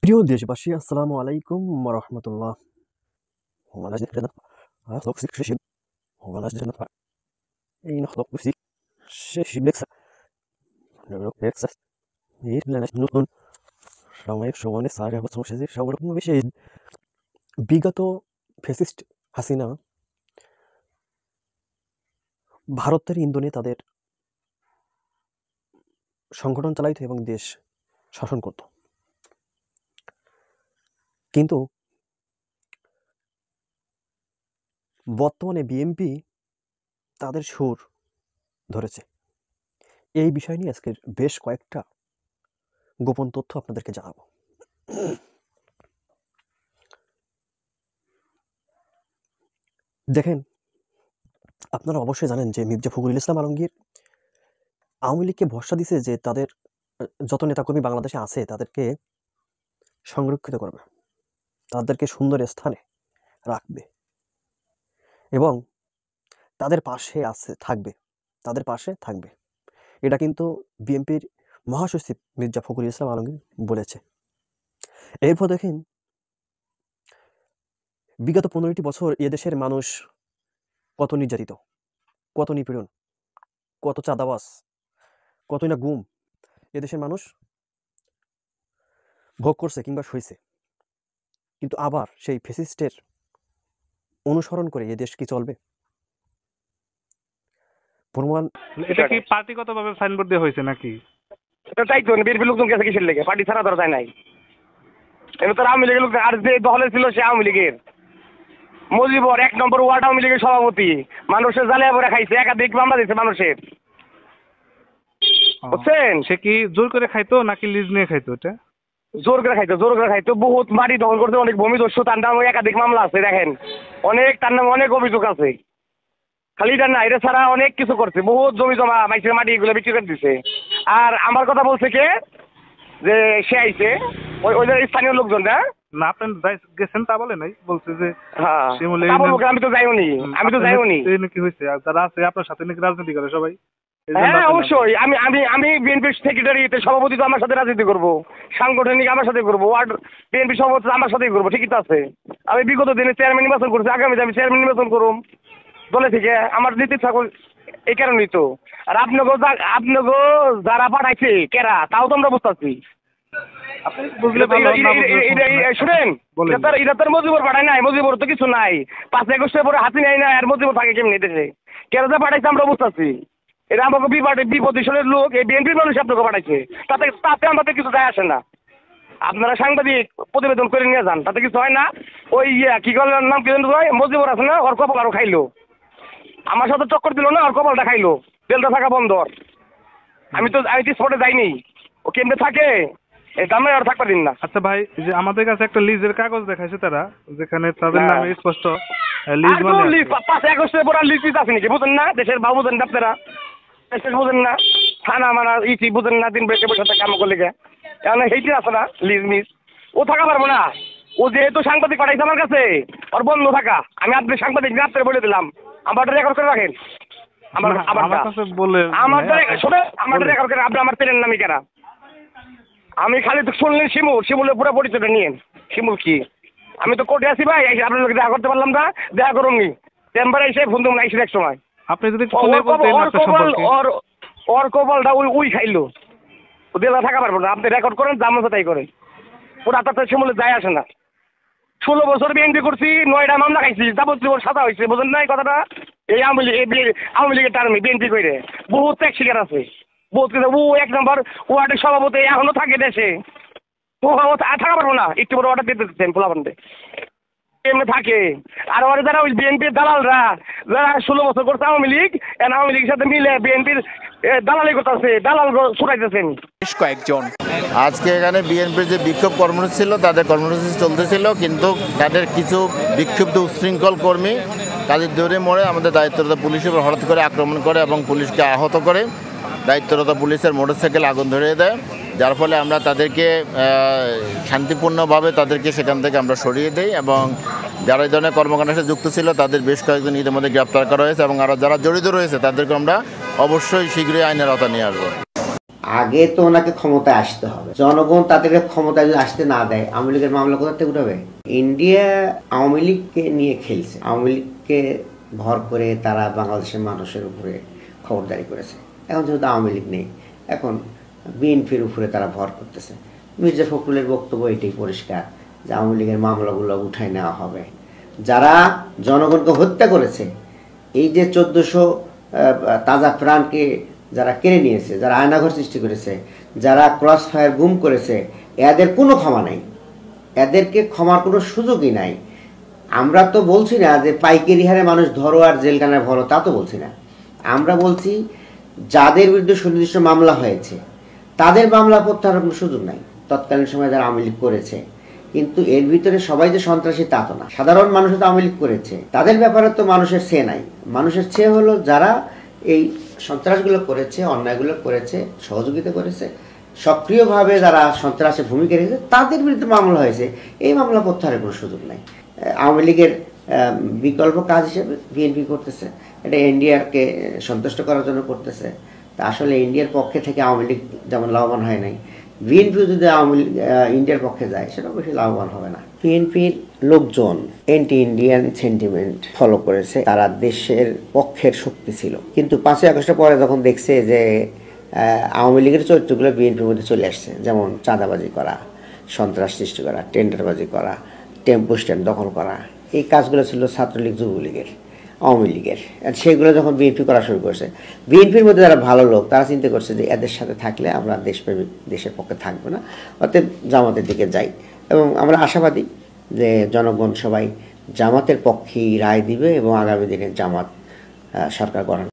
প্রিয় দেশবাসী, আসসালামু আলাইকুম রহমতুল্লাহ। বিগত ফ্যাসিস্ট হাসিনা ভারতের ইন্ধনে তাদের সংগঠন চালাইত এবং দেশ শাসন করত। কিন্তু বর্তমানে বিএনপি তাদের সুর ধরেছে। এই বিষয় নিয়ে আজকের বেশ কয়েকটা গোপন তথ্য আপনাদেরকে জানাবো। দেখেন, আপনারা অবশ্যই জানেন যে মির্জা ফখরুল ইসলাম আলমগীর আওয়ামী লীগকে ভরসা দিছে যে তাদের যত নেতাকর্মী বাংলাদেশে আছে তাদেরকে সংরক্ষিত করবে, তাদেরকে সুন্দর স্থানে রাখবে এবং তাদের পাশে থাকবে। এটা কিন্তু বিএনপির মহাসচিব মির্জা ফখরুল ইসলাম আলমগীর বলেছে। এরপর দেখেন, বিগত 15টি বছর এদেশের মানুষ কত নির্যাতিত, কত নিপীড়ন, কত চাঁদাবাজ, কতই না গুম এদেশের মানুষ ভোগ করছে কিংবা সইছে। কিন্তু আবার সেই ফ্যাসিস্টের অনুসরণ করে এদেশ কি চলবে? প্রমাণ। এটা কি পার্টিগতভাবে সাইনবোর্ড দেওয়া হয়েছে নাকি? এটা তাই তো বিএনপি লোকজন কাছে কিসের লেগে পার্টি ছাড়া ধরা যায় নাই। এবার তো আওয়ামী লীগের লোক আর যে দলে ছিল সে আওয়ামী লীগের মুজিবর 1 নম্বর ওয়ার্ড আওয়ামী লীগের সভাপতি মানুষের জ্বালিয়ে পড়ে খাইছে, একাধিক মামলা দিচ্ছে মানুষের, বুঝছেন? সে কি জোর করে খাইতো নাকি লিজ নিয়ে খাইতো? এটা জোর করে খাইতো বহুত বাড়ি দখল করতে, অনেক ভূমি দস্যু, তার নামে একাধিক মামলা আছে। দেখেন তার নামে অনেক অভিযোগ আছে। খালি এটা না, এটা ছাড়া অনেক কিছু করছে, বহুত জমি জমা মাইসের মাটি এগুলো বিক্রি করে দিছে। আর আমার কথা বলছে কে যে সে আইছে ওই স্থানীয় লোকজন না আপনি গেছেন তা বলে নাই, বলছে যে হ্যাঁ আমি তো যাইওনি নাকি হয়েছে। আর যারা আছে আপনার সাথে নাকি রাজনীতি করে সবাই। হ্যাঁ অবশ্যই আমি বিএনপির সেক্রেটারিতে সভাপতি তো আমার সাথে রাজনীতি করবো, সাংগঠনিক আমার সাথে করবো, ওয়ার্ড বিএনপি সভাপতি আমার সাথেই করবো, ঠিকই তো আছে। আমি বিগত দিনে চেয়ারম্যান নির্বাচন করছি, আগামীতে আমি চেয়ারম্যান নির্বাচন করুম দলে থেকে, আমার নীতি থাকুন। এই কারণেই তো। আর আপনাকে যারা পাঠাইছে কেরা তাও তো আমরা বুঝতে পারছি। শুনেন, এটা তোর মজিবর পাঠায় নাই, মজিবর তো কিছু নাই। 5 আগস্টের পরে হাতি নাই না, আর মজিবর থাকে কেমনি দেশে? কেরা যা পাঠাইছে আমরা বুঝতে পারছি। এটা আমাকে বিপদের লোক, এই বিএনপির মানুষ আপনাকে পাঠাইছে, তাতে আমাদের কিছু যায় আসে না। আপনারা সাংবাদিক প্রতিবেদন করে নিয়ে যান, তাতে কিছু হয় না। ওই কি করলেন নাম কি মজিবর আছে না, ওর কপাল আরো খাইলো, আমার সাথে চক্কর দিল না, ওর কপালটা খাইলো। তেলটা থাকা বন্দর, আমি তো স্পটে যাইনি, ও কেমনে থাকে এই দামে আর থাকতে দিন না। আচ্ছা ভাই, যে আমাদের কাছে একটা লিজের কাগজ দেখাইছে তারা, যেখানে তাদের নামে স্পষ্ট লিজ মানে 5 আগস্টের পর লিজ আছে নাকি বুঝেন না? দেশের বাবু বুঝেন না, আপনারা দেশের বুঝেন না, থানা মানা ইটি বুঝেন না, দিন বেশি বসে কাম করলে এখন সেইটি আছে না লিজ মিস, ও থাকা পারবো না। ও যেহেতু সাংবাদিক পাঠাইছে আমার কাছে, ওর বন্ধ থাকা। আমি আপনি সাংবাদিক না, আপনার বলে দিলাম, আমার রেকর্ড করে রাখেন। আমার রেকর্ড করে আপনি আমার চেনেন নামি কেনা। আমি খালি তো শুনলেন শিমুলের পুরো পরিচয়টা নিয়েন। শিমুল কি, আমি তো কোর্টে আছি ভাই, আপনার লোক দেখা করতে পারলাম না, দেখা করুন নি চেম্বারে এসে ফোন দেবো না এক সময়। আপনি যদি ওর কপালটা উই খাইলো, ও দেলা থাকা পারবো না। আপনি রেকর্ড করেন, জামা তাই করে পুরো আপনার শিমুলে যায় আসে না। 16 বছর বিএনপি করছি, 9টা মামলা খাইছি, যাবতীয় সাজা হয়েছে, বুঝেন নাই কথাটা? এই আওয়ামী লীগের টার্মে বিএনপি করে বহুত ত্যাগ শিকার আছে, বহুত কিছু। ও 1 নম্বর ওয়ার্ডের সভাপতি এখনো থাকে দেশে, ও থাকা পারবো না। একটু বড় অর্ডার দিতে দিচ্ছেন পোলাপানতে এমনি থাকে। আর ওরা যারা ওই বিএনপির দালালরা, যারা 16 বছর করছে আওয়ামী লীগের সাথে মিলে বিএনপির দালালি করতেছে, দালাল ছুটাইতেছেন বেশ কয়েকজন। আজকে এখানে বিএনপির যে বিক্ষোভ কর্মসূচি ছিল, তাদের কর্মসূচি চলতেছিল, কিন্তু তাদের কিছু বিক্ষুব্ধ উচ্ছৃঙ্খল কর্মী তাদের দৌড়ে মোড়ে আমাদের দায়িত্বরত পুলিশের উপর হঠাৎ করে আক্রমণ করে এবং পুলিশকে আহত করে। দায়িত্বরত পুলিশের মোটরসাইকেল আগুন ধরিয়ে দেয়, যার ফলে আমরা তাদেরকে শান্তিপূর্ণভাবে সেখান থেকে আমরা সরিয়ে দিই এবং যারা এই ধরনের কর্মকাণ্ডের সাথে যুক্ত ছিল তাদের বেশ কয়েকজন ইতিমধ্যে গ্রেপ্তার করা হয়েছে এবং আরও যারা জড়িত রয়েছে তাদেরকে আমরা অবশ্যই শীঘ্রই আইনের আওতায় নিয়ে আসবো। আগে তো ওনাকে ক্ষমতায় আসতে হবে, জনগণ তাদেরকে ক্ষমতায় যদি আসতে না দেয় আওয়ামী লীগের মামলা কোথা থেকে উঠাবে? ইন্ডিয়া আওয়ামী লীগকে নিয়ে খেলছে, আওয়ামী লীগকে ভর করে তারা বাংলাদেশের মানুষের উপরে খবরদারি করেছে। এখন যেহেতু আওয়ামী লীগ নেই, এখন বিএনপির উপরে তারা ভর করতেছে। মির্জা ফখরুলের বক্তব্য এটাই পরিষ্কার যে আওয়ামী লীগের মামলাগুলো উঠাই নেওয়া হবে। যারা জনগণকে হত্যা করেছে, এই যে 1400 তাজা প্রাণকে যারা কেড়ে নিয়েছে, যারা আয়নাঘর সৃষ্টি করেছে, যারা ক্রস ফায়ার গুম করেছে, এদের কোনো ক্ষমা নাই, এদেরকে ক্ষমার কোনো সুযোগই নাই। আমরা তো বলছি না যে পাইকারি হারে মানুষ ধরো আর জেলখানায় ভরো, তা তো বলছি না। আমরা বলছি যাদের বিরুদ্ধে সুনির্দিষ্ট মামলা হয়েছে তাদের মামলা প্রত্যাহারের কোনো সুযোগ নাই। তৎকালীন সময় যারা আওয়ামী লীগ করেছে, কিন্তু এর ভিতরে সবাই যে সন্ত্রাসী তা তো না, সাধারণ মানুষ তো আওয়ামী লীগ করেছে, তাদের ব্যাপারে তো মানুষের চেয়ে নাই। মানুষের চেয়ে হলো যারা এই সন্ত্রাসগুলো করেছে, অন্যায়গুলো করেছে, সহযোগিতা করেছে, সক্রিয়ভাবে যারা সন্ত্রাসে ভূমিকা রেখেছে তাদের বিরুদ্ধে মামলা হয়েছে, এই মামলা প্রত্যাহারের কোনো সুযোগ নাই। আওয়ামী লীগের বিকল্প কাজ হিসেবে বিএনপি করতেছে, এটা এনডিআরকে সন্তুষ্ট করার জন্য করতেছে। তা আসলে ইন্ডিয়ার পক্ষে থেকে আওয়ামী লীগ যেমন লাভবান হয় নাই, বিএনপি যদি আওয়ামী লীগ ইন্ডিয়ার পক্ষে যায় সেটা বেশি লাভবান হবে না। বিএনপির লোকজন অ্যান্টি ইন্ডিয়ান সেন্টিমেন্ট ফলো করেছে, তারা দেশের পক্ষের শক্তি ছিল, কিন্তু 5ই আগস্টের পরে যখন দেখছে যে আওয়ামী লীগের চরিত্রগুলো বিএনপির মধ্যে চলে আসছে, যেমন চাঁদাবাজি করা, সন্ত্রাস সৃষ্টি করা, টেন্ডারবাজি করা, টেম্পো স্ট্যান্ড দখল করা, এই কাজগুলো ছিল ছাত্রলীগ, যুবলীগের, আওয়ামী লীগের। আর সেগুলো যখন বিএনপি করা শুরু করেছে, বিএনপির মধ্যে যারা ভালো লোক তারা চিন্তা করছে যে এদের সাথে থাকলে আমরা দেশপ্রেমিক, দেশের পক্ষে থাকবো না, অতএব জামাতের দিকে যাই। এবং আমরা আশাবাদী যে জনগণ সবাই জামাতের পক্ষেই রায় দিবে এবং আগামী দিনে জামাত সরকার গঠন